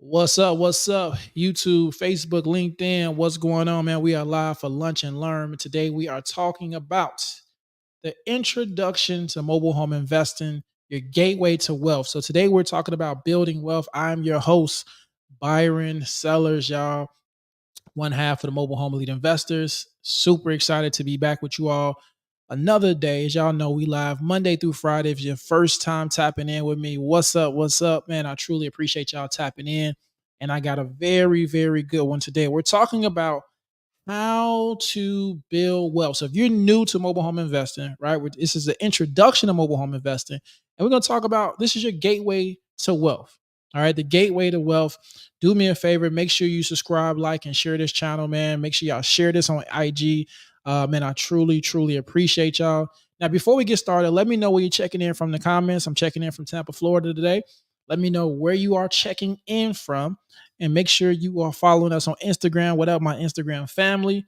What's up? What's up? YouTube, Facebook, LinkedIn. What's going on, man? We are live for Lunch and Learn. Today we are talking about the introduction to mobile home investing, your gateway to wealth. So today we're talking about building wealth. I'm your host, Byron Sellers, y'all, one half of the Mobile Home Elite Investors. Super excited to be back with you all another day. As y'all know, we live Monday through Friday. If it's your first time tapping in with me, what's up? What's up, man? I truly appreciate y'all tapping in. And I got a very, very good one today. We're talking about how to build wealth. So if you're new to mobile home investing, right? This is the introduction to mobile home investing. And we're going to talk about this is your gateway to wealth. All right, the gateway to wealth. Do me a favor, make sure you subscribe, like, and share this channel, man. Make sure y'all share this on IG. Man, I truly, truly appreciate y'all. Now, before we get started, let me know where you're checking in from the comments. I'm checking in from Tampa, Florida today. Let me know where you are checking in from, and make sure you are following us on Instagram. What up, my Instagram family?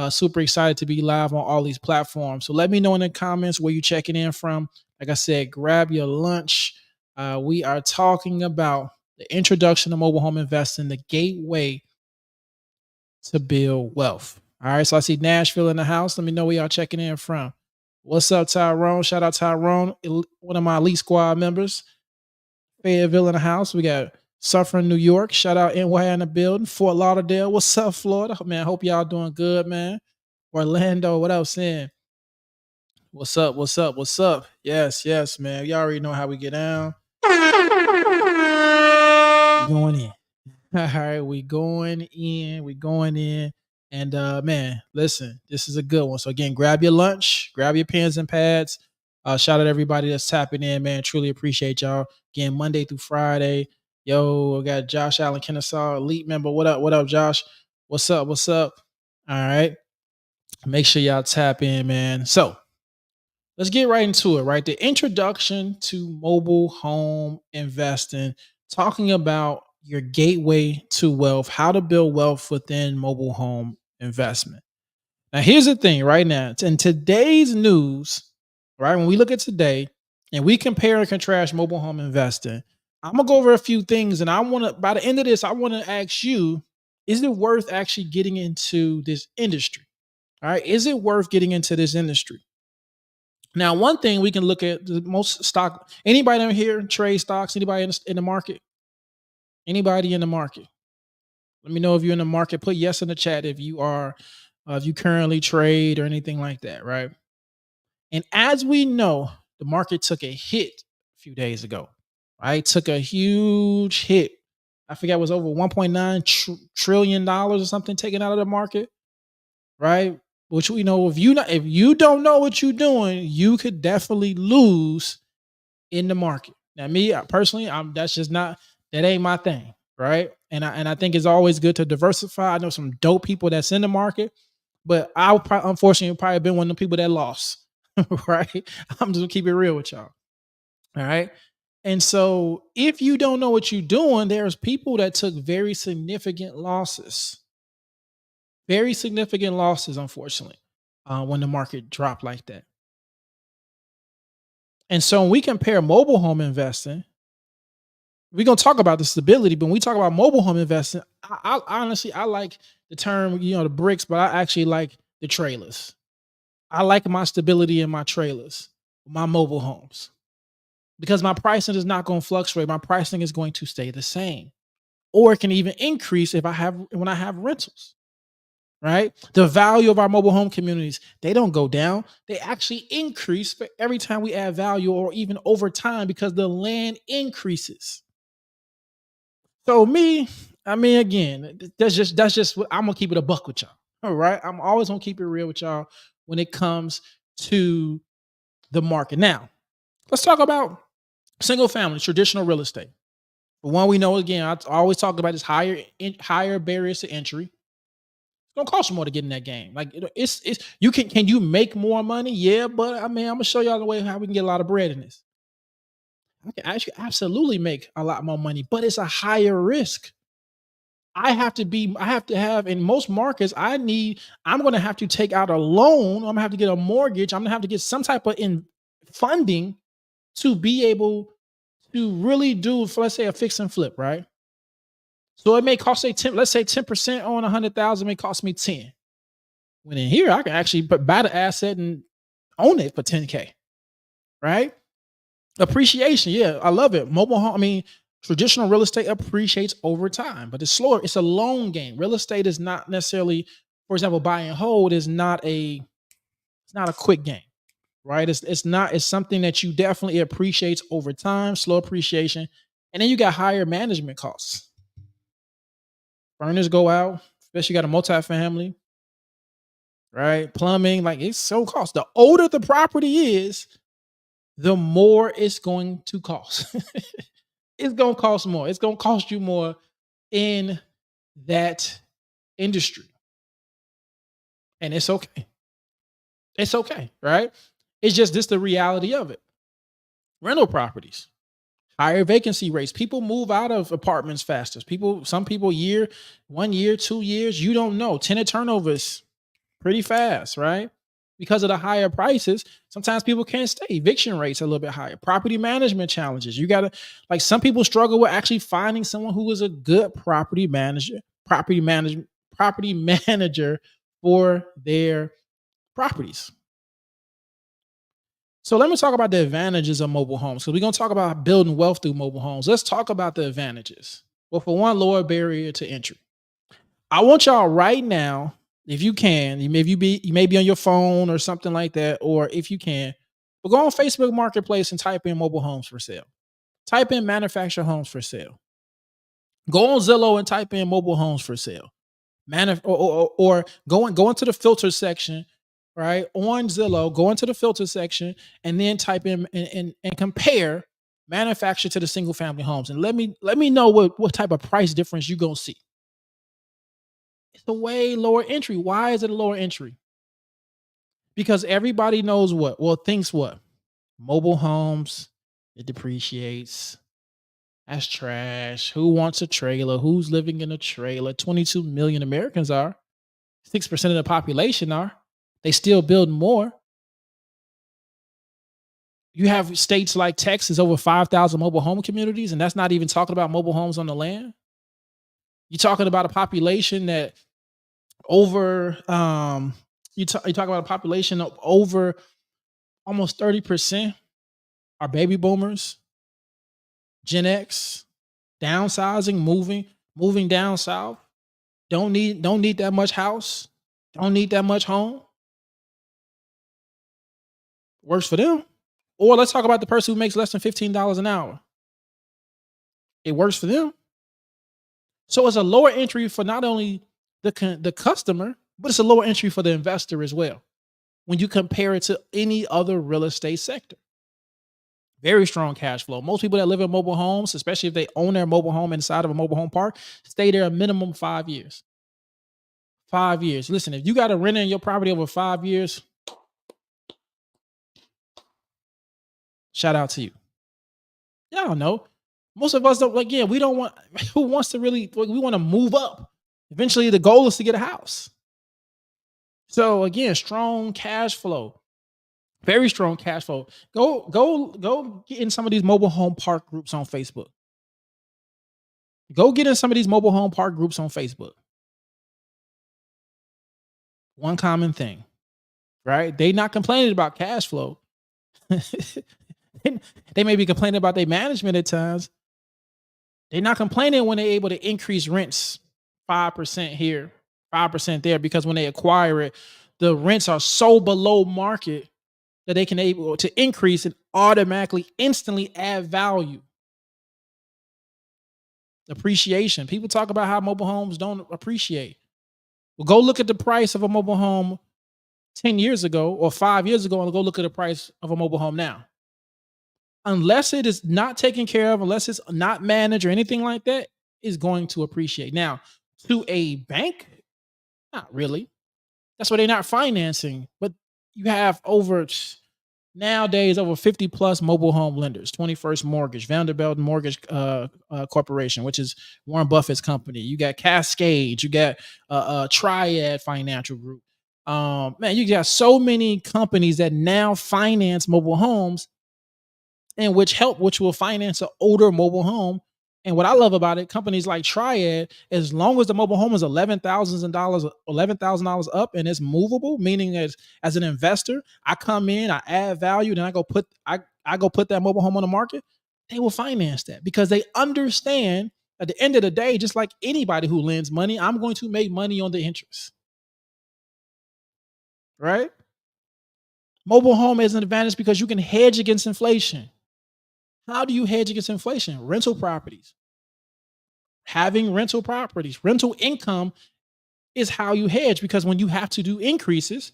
Super excited to be live on all these platforms. So let me know in the comments where you're checking in from. Like I said, grab your lunch. We are talking about the introduction to mobile home investing, the gateway to build wealth. All right. So I see Nashville in the house. Let me know where y'all checking in from. What's up, Tyrone? Shout out Tyrone, one of my elite squad members. Fayetteville in the house. We got Suffering, New York. Shout out NY in the building. Fort Lauderdale. What's up, Florida? Man, hope y'all doing good, man. Orlando, what else in? What's up? What's up? What's up? Yes, yes, man. Y'all already know how we get down. We going in. All right, we going in. We going in. And man, listen, this is a good one. So again, grab your lunch, grab your pens and pads. Shout out everybody that's tapping in, man. Truly appreciate y'all. Again, Monday through Friday. Yo, I got Josh Allen Kennesaw, elite member. What up? What up, Josh? What's up? What's up? All right. Make sure y'all tap in, man. So let's get right into it, right? The introduction to mobile home investing, talking about your gateway to wealth, how to build wealth within mobile home investment. Now, here's the thing right now. In today's news, right? When we look at today and we compare and contrast mobile home investing, I'm going to go over a few things. And I want to, by the end of this, I want to ask you, is it worth actually getting into this industry? All right. Is it worth getting into this industry? Now, one thing we can look at the most stock. Anybody in here trade stocks? Anybody in the market? Anybody in the market? Let me know if you're in the market. Put yes in the chat if you are, if you currently trade or anything like that, right? And as we know, the market took a hit a few days ago, right? Took a huge hit. I forget it was over 1.9 trillion dollars or something taken out of the market, right? Which we know if you don't know what you're doing, you could definitely lose in the market. Now, me personally, that's just not that ain't my thing, right? And I think it's always good to diversify. I know some dope people that's in the market, but unfortunately probably been one of the people that lost, right? I'm just gonna keep it real with y'all. All right. And so if you don't know what you're doing, there's people that took very significant losses, unfortunately, when the market dropped like that. And so when we compare mobile home investing, we're gonna talk about the stability, but when we talk about mobile home investing, I honestly I like the term, the bricks, but I actually like the trailers. I like my stability in my trailers, my mobile homes, because my pricing is not going to fluctuate. My pricing is going to stay the same, or it can even increase if I have when I have rentals. Right, the value of our mobile home communities, they don't go down; they actually increase for every time we add value, or even over time, because the land increases. So me, I mean, again, that's just what I'm gonna keep it a buck with y'all. All right, I'm always gonna keep it real with y'all when it comes to the market. Now, let's talk about single family traditional real estate. The one we know, again, I always talk about is higher barriers to entry. It's gonna cost you more to get in that game. Like it's you can you make more money? Yeah, but I mean, I'm gonna show y'all the way how we can get a lot of bread in this. I can actually absolutely make a lot more money, but it's a higher risk. I have to have in most markets, I'm gonna have to take out a loan, I'm gonna have to get a mortgage, I'm gonna have to get some type of in funding to be able to really do, for let's say, a fix and flip, right? So it may cost let's say 10% on 100,000 may cost me 10. When in here, I can actually buy the asset and own it for 10K, right? Appreciation, yeah, I love it. Mobile home, I mean, traditional real estate appreciates over time, but it's slower. It's a long game. Real estate is not necessarily, for example, buy and hold is not it's not a quick game, right? It's not, it's something that you definitely appreciates over time, slow appreciation. And then you got higher management costs. Burners go out, especially you got a multifamily, right? Plumbing, like it's so cost. The older the property is, the more it's going to cost. It's going to cost more. It's going to cost you more in that industry. And it's okay. It's okay, right? It's just this the reality of it. Rental properties, higher vacancy rates. People move out of apartments faster. Some people 1 year, 2 years, you don't know. Tenant turnovers pretty fast, right? Because of the higher prices, sometimes people can't stay. Eviction rates are a little bit higher. Property management challenges. You gotta, like, some people struggle with actually finding someone who is a good property manager for their properties. So let me talk about the advantages of mobile homes, because we're gonna talk about building wealth through mobile homes. Let's talk about the advantages. Well, for one, lower barrier to entry. I want y'all right now, if you can, you may be on your phone or something like that, or if you can, but go on Facebook Marketplace and type in mobile homes for sale. Type in manufactured homes for sale. Go on Zillow and type in mobile homes for sale. Or go into the filter section, right? On Zillow, go into the filter section and then type in and compare manufactured to the single family homes. And let me know what type of price difference you're gonna see. It's a way lower entry. Why is it a lower entry? Because everybody knows what? Well, thinks what? Mobile homes, it depreciates. That's trash. Who wants a trailer? Who's living in a trailer? 22 million Americans are. 6% of the population are. They still build more. You have states like Texas, over 5,000 mobile home communities, and that's not even talking about mobile homes on the land. You're talking about a population that over you talk about a population of over almost 30% are baby boomers, Gen X, downsizing, moving down south. Don't need that much house. Don't need that much home. Works for them. Or let's talk about the person who makes less than $15 an hour. It works for them. So it's a lower entry for not only the customer, but it's a lower entry for the investor as well when you compare it to any other real estate sector. Very strong cash flow. Most people that live in mobile homes, especially if they own their mobile home inside of a mobile home park, stay there a minimum 5 years. 5 years. Listen, if you got to rent in your property over 5 years, shout out to you. Y'all know. Most of us don't, like, yeah, we don't want, who wants to really, we want to move up. Eventually, the goal is to get a house. So again, strong cash flow, very strong cash flow. Go get in some of these mobile home park groups on Facebook. Go get in some of these mobile home park groups on Facebook. One common thing, right? They not complaining about cash flow. They may be complaining about their management at times. They're not complaining when they're able to increase rents 5% here, 5% there, because when they acquire it, the rents are so below market that they can able to increase and automatically, instantly add value. Appreciation. People talk about how mobile homes don't appreciate. Well, go look at the price of a mobile home 10 years ago or 5 years ago, and go look at the price of a mobile home now. Unless it is not taken care of, unless it's not managed or anything like that, is going to appreciate. Now, to a bank, not really. That's why they're not financing. But you have nowadays over 50 plus mobile home lenders. 21st Mortgage, Vanderbilt Mortgage Corporation, which is Warren Buffett's company. You got Cascade. You got Triad Financial Group. Man, you got so many companies that now finance mobile homes, and which will finance an older mobile home And what I love about it, companies like Triad, as long as the mobile home is $11,000 up and it's movable, meaning as an investor, I come in, I add value, then I go put that mobile home on the market, they will finance that because they understand at the end of the day, just like anybody who lends money, I'm going to make money on the interest. Right? Mobile home is an advantage because you can hedge against inflation. How do you hedge against inflation? Rental properties. Having rental properties, rental income is how you hedge because when you have to do increases,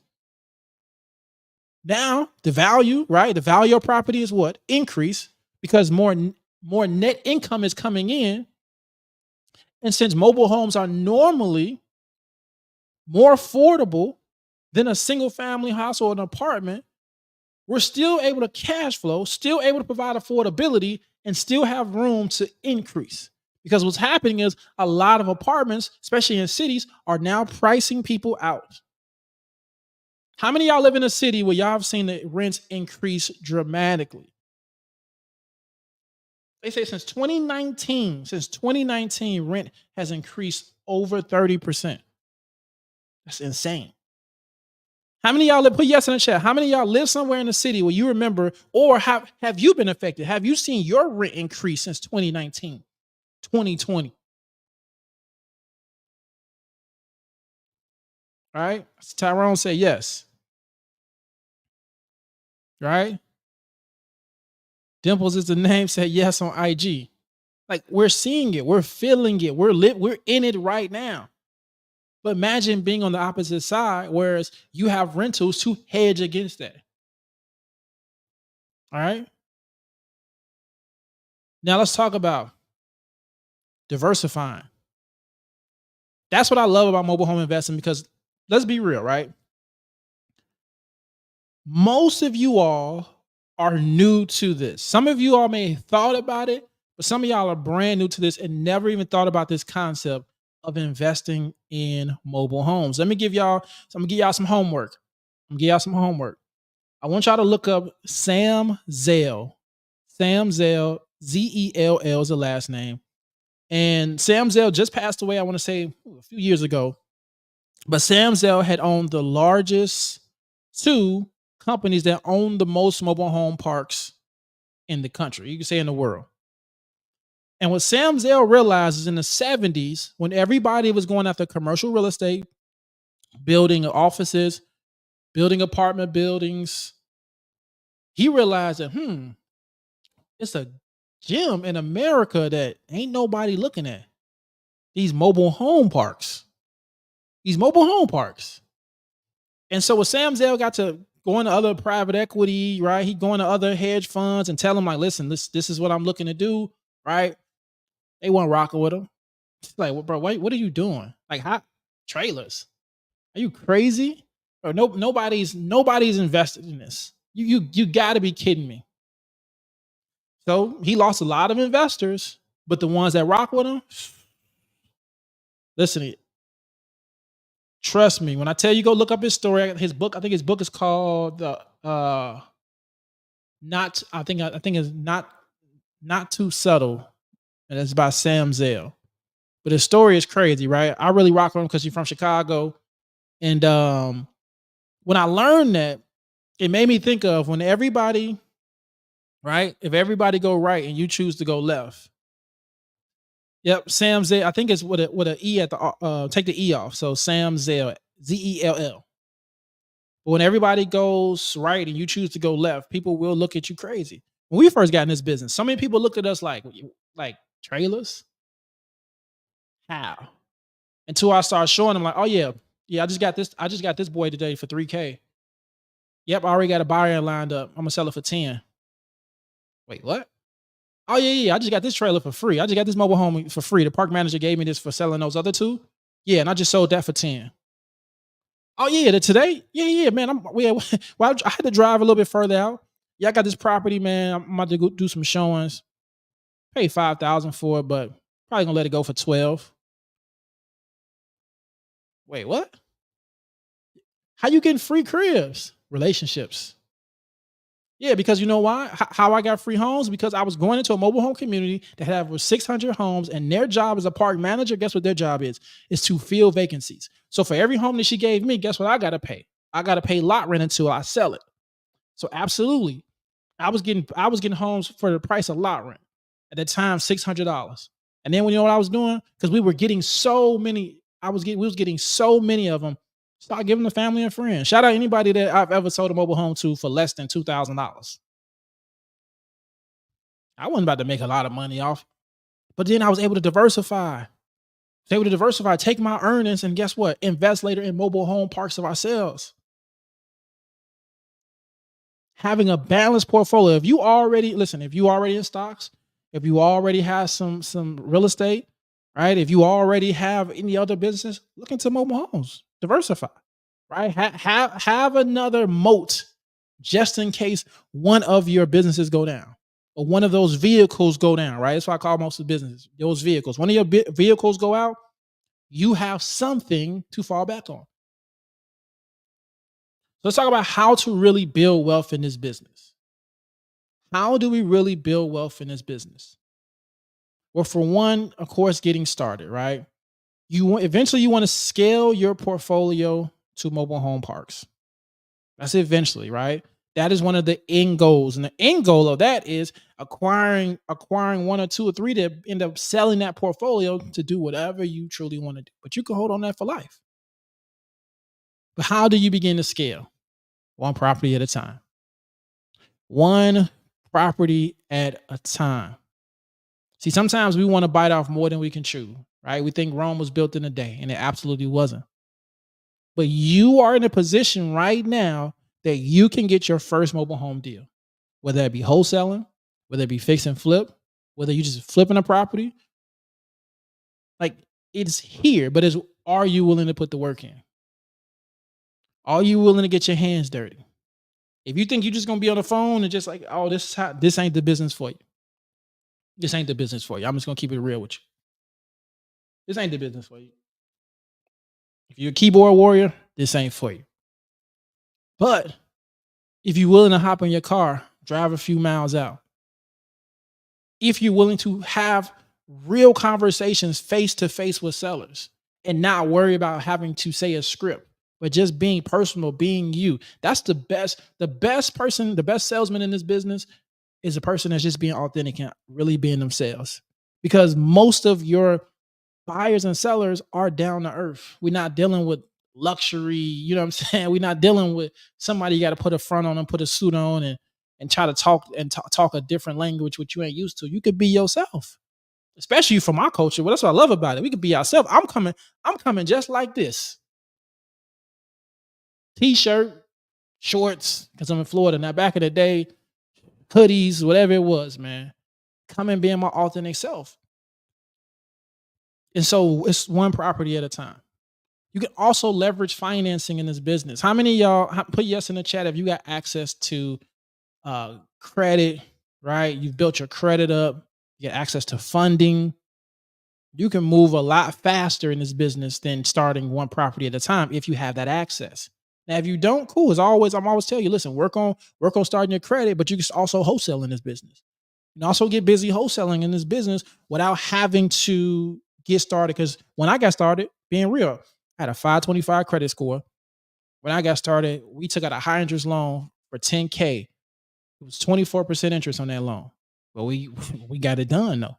now the value, right? The value of property is what? Increase because more net income is coming in. And since mobile homes are normally more affordable than a single family house or an apartment, we're still able to cash flow, still able to provide affordability, and still have room to increase. Because what's happening is a lot of apartments, especially in cities, are now pricing people out. How many of y'all live in a city where y'all have seen the rents increase dramatically? They say since 2019, rent has increased over 30%. That's insane. How many of y'all live? Put yes in the chat. How many of y'all live somewhere in the city where you remember, or have you been affected? Have you seen your rent increase since 2019, 2020? All right. Tyrone said yes. Right. Dimples is the name. Said yes on IG. Like we're seeing it, we're feeling it, we're in it right now. But imagine being on the opposite side, whereas you have rentals to hedge against that. All right. Now let's talk about diversifying. That's what I love about mobile home investing because let's be real, right? Most of you all are new to this. Some of you all may have thought about it, but some of y'all are brand new to this and never even thought about this concept of investing in mobile homes. I'm gonna give y'all some homework. I want y'all to look up Sam Zell. Sam Zell, Zell is the last name. And Sam Zell just passed away, I want to say a few years ago. But Sam Zell had owned the largest two companies that own the most mobile home parks in the country. You can say in the world. And what Sam Zell realizes in the 70s, when everybody was going after commercial real estate, building offices, building apartment buildings, he realized that, it's a gem in America that ain't nobody looking at. These mobile home parks. These mobile home parks. And so when Sam Zell got to going to other private equity, right? He going to other hedge funds and tell them like, listen, this is what I'm looking to do, right? They weren't rocking with him. It's like, well, bro, what are you doing? Like, how trailers? Are you crazy? Or nobody's invested in this. You got to be kidding me. So he lost a lot of investors, but the ones that rock with him, listen, trust me, when I tell you go look up his story, his book, I think his book is called not I think it's not too subtle, and it's by Sam Zell. But his story is crazy, right? I really rock with him because he's from Chicago, and when I learned that, it made me think of when everybody, right? If everybody go right and you choose to go left. Yep, Sam Zell. I think it's with a e at the take the e off. So Sam Zell, Zell. But when everybody goes right and you choose to go left, people will look at you crazy. When we first got in this business, so many people looked at us like trailers. How? Until I started showing them like, oh yeah, I just got this. I just got this boy today for 3K. Yep, I already got a buyer lined up. I'm gonna sell it for 10. Wait, what? Oh yeah. I just got this trailer for free. I just got this mobile home for free. The park manager gave me this for selling those other two. Yeah, and I just sold that for 10. Oh yeah, today? Yeah, man. Well, I had to drive a little bit further out. Yeah, I got this property, man. I'm about to go do some showings. Pay 5,000 for it, but probably gonna let it go for 12. Wait, what? How you getting free cribs? Relationships. Yeah, because you know why? How I got free homes? Because I was going into a mobile home community that had over 600 homes, and their job as a park manager, guess what their job is to fill vacancies. So for every home that she gave me, guess what I got to pay? I got to pay lot rent until I sell it. So absolutely, I was getting homes for the price of lot rent at the time, $600. And then when you know what I was doing, because we were getting so many, we was getting so many of them. Start giving to family and friends. Shout out anybody that I've ever sold a mobile home to for less than $2,000. I wasn't about to make a lot of money off, but then I was able to diversify. Take my earnings, and guess what? Invest later in mobile home parks of ourselves. Having a balanced portfolio. If you already in stocks, if you already have some real estate, right? If you already have any other business, look into mobile homes. Diversify, right? Have another moat just in case one of your businesses go down or one of those vehicles go down, right? That's why I call most of the businesses those vehicles. One of your vehicles go out, you have something to fall back on. So let's talk about how to really build wealth in this business. How do we really build wealth in this business? Well, for one, of course, getting started, right? Eventually you want to scale your portfolio to mobile home parks. That's eventually, right? That is one of the end goals. And the end goal of that is acquiring one or two or three to end up selling that portfolio to do whatever you truly want to do. But you can hold on that for life. But how do you begin to scale? One property at a time. One property at a time. See, sometimes we want to bite off more than we can chew, right? We think Rome was built in a day, and it absolutely wasn't. But you are in a position right now that you can get your first mobile home deal, whether it be wholesaling, whether it be fix and flip, whether you just flipping a property. Like, it's here, but are you willing to put the work in? Are you willing to get your hands dirty? If you think you're just gonna be on the phone and just like, oh, this ain't the business for you. This ain't the business for you. I'm just gonna keep it real with you. This ain't the business for you. If you're a keyboard warrior, this ain't for you. But if you're willing to hop in your car, drive a few miles out, if you're willing to have real conversations face to face with sellers and not worry about having to say a script, but just being personal, being you, that's the best. The best person, the best salesman in this business is a person that's just being authentic and really being themselves. Because most of your buyers and sellers are down to earth. We're not dealing with luxury, you know what I'm saying? We're not dealing with somebody you got to put a front on and put a suit on and try to talk a different language which you ain't used to. You could be yourself. Especially from our culture. Well, that's what I love about it. We could be ourselves. I'm coming just like this. T-shirt, shorts, because I'm in Florida. Now back in the day, hoodies, whatever it was, man. Coming being my authentic self. And so it's one property at a time. You can also leverage financing in this business. How many of y'all put yes in the chat if you got access to credit, right? You've built your credit up, you get access to funding. You can move a lot faster in this business than starting one property at a time if you have that access. Now, if you don't, cool. I'm always telling you, listen, work on starting your credit, but you can also wholesale in this business. You can also get busy wholesaling in this business without having to get started. Because when I got started, being real, I had a 525 credit score. When I got started, we took out a high interest loan for $10K. It was 24% interest on that loan. But we got it done though.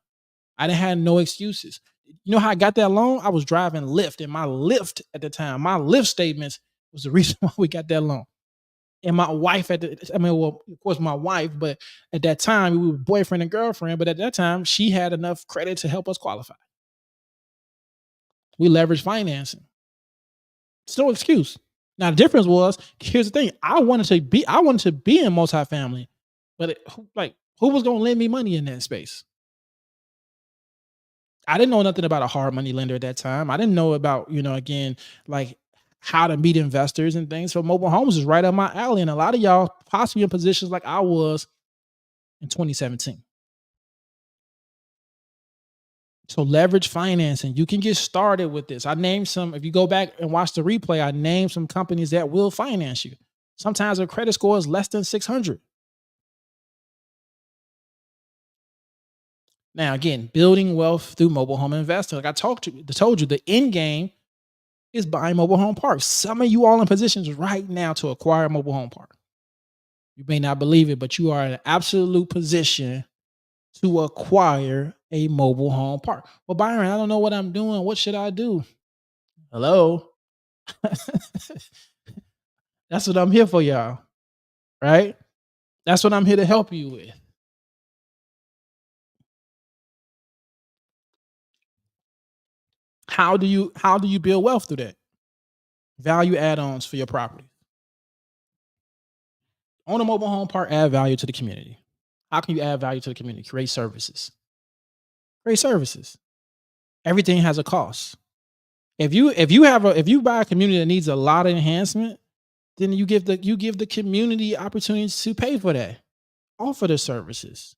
I didn't have no excuses. You know how I got that loan? I was driving Lyft, and my Lyft at the time, my Lyft statements was the reason why we got that loan. And my wife of course, my wife, but at that time we were boyfriend and girlfriend. But at that time, she had enough credit to help us qualify. We leveraged financing. It's no excuse. Now the difference was, here's the thing: I wanted to be in multifamily, but who was going to lend me money in that space? I didn't know nothing about a hard money lender at that time. I didn't know about, again, like how to meet investors and things. So mobile homes is right up my alley. And a lot of y'all possibly in positions like I was in 2017. So leverage financing. You can get started with this. I named some, if you go back and watch the replay, I named some companies that will finance you. Sometimes a credit score is less than 600. Now, again, building wealth through mobile home investing. Like I told you, the end game is buying mobile home parks. Some of you all in positions right now to acquire a mobile home park. You may not believe it, but you are in an absolute position to acquire a mobile home park. Well, Byron, I don't know what I'm doing. What should I do? Hello. That's what I'm here for, y'all. Right? That's what I'm here to help you with. How do you build wealth through that? Value add-ons for your property. Own a mobile home park, add value to the community. How can you add value to the community? Create services. Create services. Everything has a cost. If you buy a community that needs a lot of enhancement, then you give the community opportunities to pay for that. Offer the services,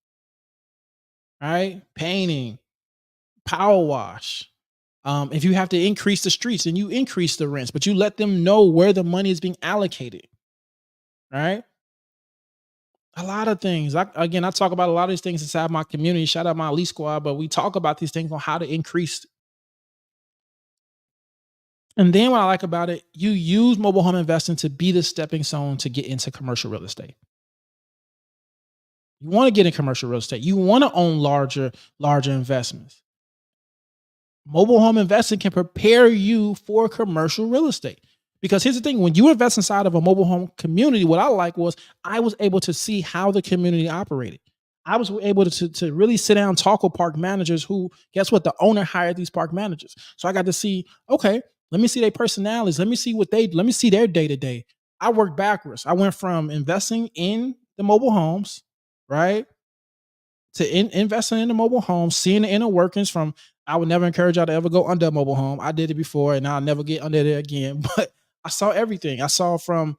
right? Painting, power wash. If you have to increase the streets, then you increase the rents, but you let them know where the money is being allocated, right? A lot of things. I talk about a lot of these things inside my community. Shout out my elite squad, but we talk about these things on how to increase. And then what I like about it, you use mobile home investing to be the stepping stone to get into commercial real estate. You want to get in commercial real estate. You want to own larger investments. Mobile home investing can prepare you for commercial real estate. Because here's the thing, when you invest inside of a mobile home community, what I like was I was able to see how the community operated. I was able to really sit down and talk with park managers who, guess what? The owner hired these park managers. So I got to see, okay, let me see their personalities. Let me see their day to day. I worked backwards. I went from investing in the mobile homes, right? To investing in the mobile home, seeing the inner workings from. I would never encourage y'all to ever go under a mobile home. I did it before, and I'll never get under there again. But I saw everything. I saw from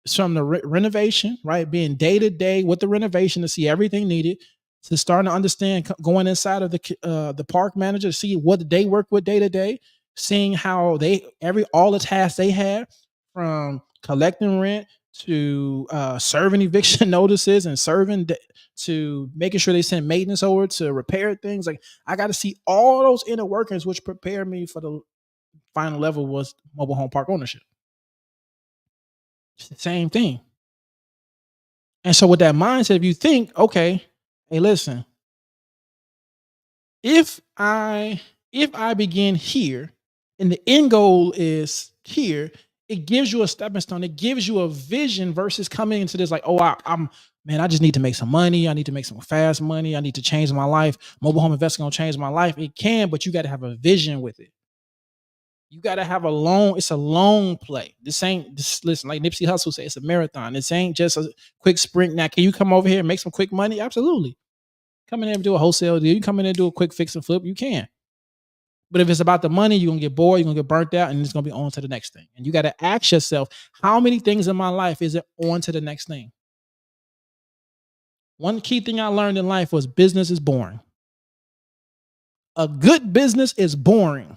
the renovation, right, being day to day with the renovation to see everything needed, to starting to understand going inside of the park manager to see what they work with day to day, seeing how they all the tasks they had from collecting rent to serving eviction notices and to making sure they send maintenance over to repair things. Like I got to see all those inner workings, which prepared me for the final level was mobile home park ownership. It's the same thing. And so with that mindset, if you think, okay, hey, listen, if I if I begin here and the end goal is here, it gives you a stepping stone. It gives you a vision versus coming into this like, oh, I'm man, I just need to make some money. I need to make some fast money. I need to change my life. Mobile home investing gonna change my life. It can, but you got to have a vision with it. You got to have it's a long play. This ain't this listen, like Nipsey Hussle said, it's a marathon. This ain't just a quick sprint. Now, can you come over here and make some quick money? Absolutely. Come in there and do a wholesale deal. You come in there and do a quick fix and flip. You can. But if it's about the money, you're gonna get bored, you're gonna get burnt out, and it's gonna be on to the next thing. And you got to ask yourself, how many things in my life is it on to the next thing? One key thing I learned in life was business is boring. A good business is boring.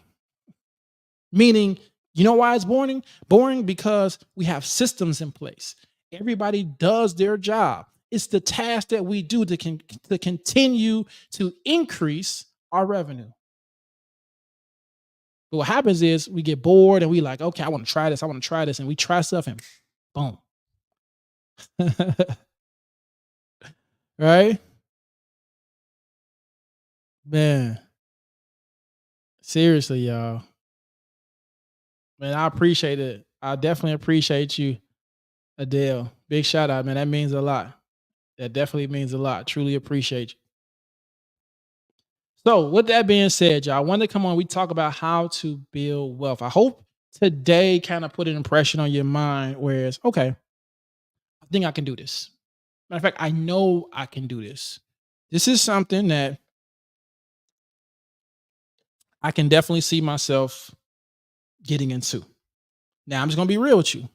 Meaning, you know why it's boring? Boring because we have systems in place. Everybody does their job. It's the task that we do to continue to increase our revenue. But what happens is we get bored and we like, okay, I want to try this. I want to try this. And we try stuff and boom. Right? Man, seriously, y'all. Man, I appreciate it. I definitely appreciate you, Adele. Big shout out, man. That means a lot. That definitely means a lot. Truly appreciate you. So, with that being said, y'all, I wanted to come on. We talk about how to build wealth. I hope today kind of put an impression on your mind, whereas, okay, I think I can do this. Matter of fact, I know I can do this. This is something that I can definitely see myself getting into. Now, I'm just gonna be real with you.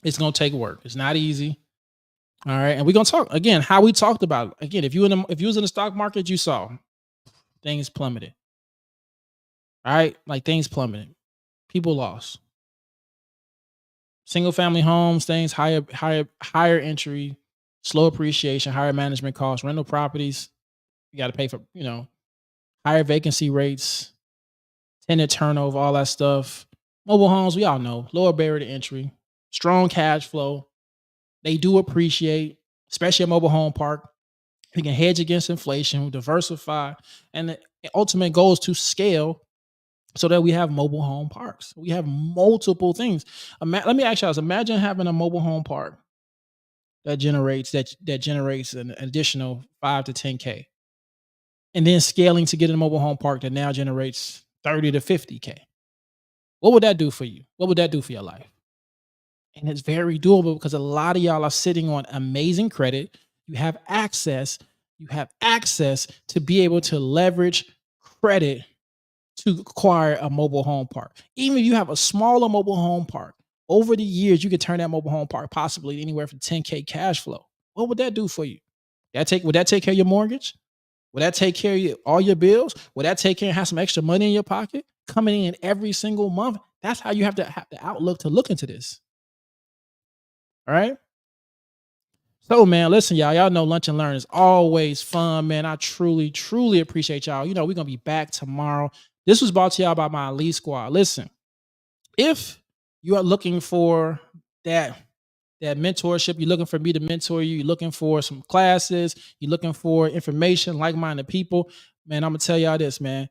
It's gonna take work. It's not easy. All right, and we're gonna talk again how we talked about it. Again. If you was in the stock market, you saw things plummeted. All right, like things plummeted. People lost. Single family homes, things higher entry, slow appreciation, higher management costs, rental properties. You got to pay for, higher vacancy rates, tenant turnover, all that stuff. Mobile homes, we all know, lower barrier to entry, strong cash flow. They do appreciate, especially a mobile home park. We can hedge against inflation, diversify, and the ultimate goal is to scale so that we have mobile home parks. We have multiple things. Let me ask you this: imagine having a mobile home park that generates an additional 5 to 10K, and then scaling to get a mobile home park that now generates 30 to 50K. What would that do for you? What would that do for your life? And it's very doable because a lot of y'all are sitting on amazing credit. You have access. You have access to be able to leverage credit to acquire a mobile home park. Even if you have a smaller mobile home park, over the years, you could turn that mobile home park possibly anywhere from 10K cash flow. What would that do for you? Would that take care of your mortgage? Would that take care of all your bills? Would that take care and have some extra money in your pocket coming in every single month? That's how you have the outlook to look into this. All right. So, man, listen, y'all know Lunch and Learn is always fun, man. I truly, truly appreciate y'all. We're going to be back tomorrow. This was brought to y'all by my Elite Squad. Listen, if you are looking for that mentorship, you're looking for me to mentor you, you're looking for some classes, you're looking for information, like-minded people, man, I'm going to tell y'all this, man.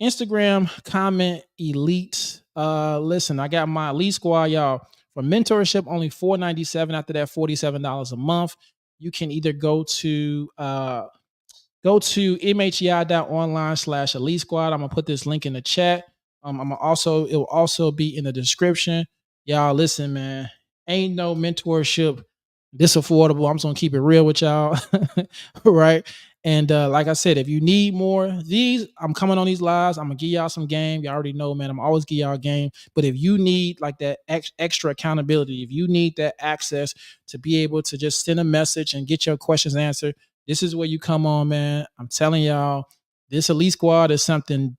Instagram comment elite. Listen, I got my Elite Squad, y'all. For mentorship, only $4.97. After that, $47 a month. You can either go to mhei.online/elite squad. I'm gonna put this link in the chat. It will also be in the description. Y'all, listen, man. Ain't no mentorship this affordable. I'm just gonna keep it real with y'all. Right. And like I said, if you need more of these, I'm coming on these lives. I'm gonna give y'all some game. You already know, man. I'm always give y'all game. But if you need like that extra accountability, if you need that access to be able to just send a message and get your questions answered, this is where you come on, man. I'm telling y'all, this Elite Squad is something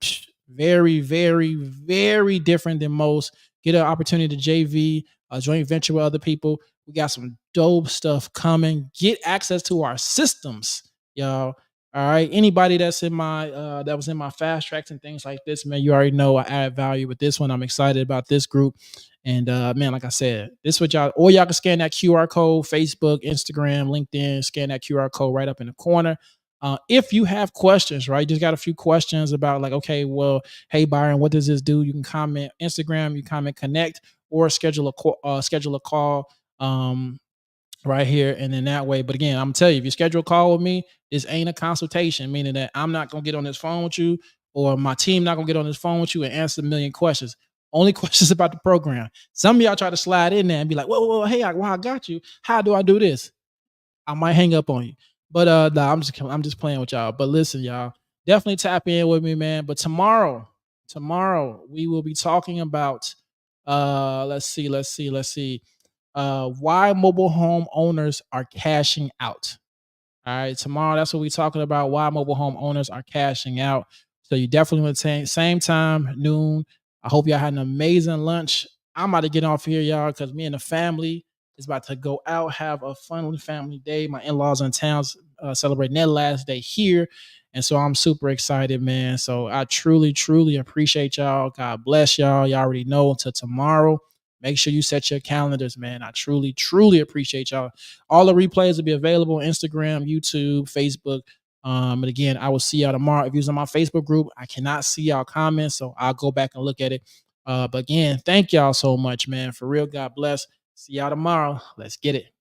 very, very, very different than most. Get an opportunity to JV, a joint venture with other people. We got some dope stuff coming. Get access to our systems, y'all. All right. Anybody that's in my that was in my fast tracks and things like this, man, you already know I add value with this one. I'm excited about this group. And man, like I said, this is what y'all, or y'all can scan that QR code, Facebook, Instagram, LinkedIn, scan that QR code right up in the corner. If you have questions, right, just got a few questions about like, okay, well, hey Byron, what does this do? You can comment Instagram, you comment connect, or schedule a call right here, and then that way. But again, I'm gonna tell you, if you schedule a call with me, this ain't a consultation, meaning that I'm not gonna get on this phone with you, or my team not gonna get on this phone with you and answer a million questions. Only questions about the program. Some of y'all try to slide in there and be like, whoa, hey, I got you. How do I do this? I might hang up on you. But nah, I'm just playing with y'all. But listen, y'all, definitely tap in with me, man. But tomorrow we will be talking about let's see, why mobile home owners are cashing out. All right, tomorrow that's what we're talking about. Why mobile home owners are cashing out. So you definitely want to same time, noon. I hope y'all had an amazing lunch. I'm about to get off here, y'all, because me and the family is about to go out, have a fun family day. My in-laws in town celebrating their last day here. And so I'm super excited, man. So I truly, truly appreciate y'all. God bless y'all. Y'all already know until tomorrow. Make sure you set your calendars, man. I truly, truly appreciate y'all. All the replays will be available on Instagram, YouTube, Facebook. And again, I will see y'all tomorrow. If you're on my Facebook group, I cannot see y'all comments, so I'll go back and look at it. But again, thank y'all so much, man. For real, God bless. See y'all tomorrow. Let's get it.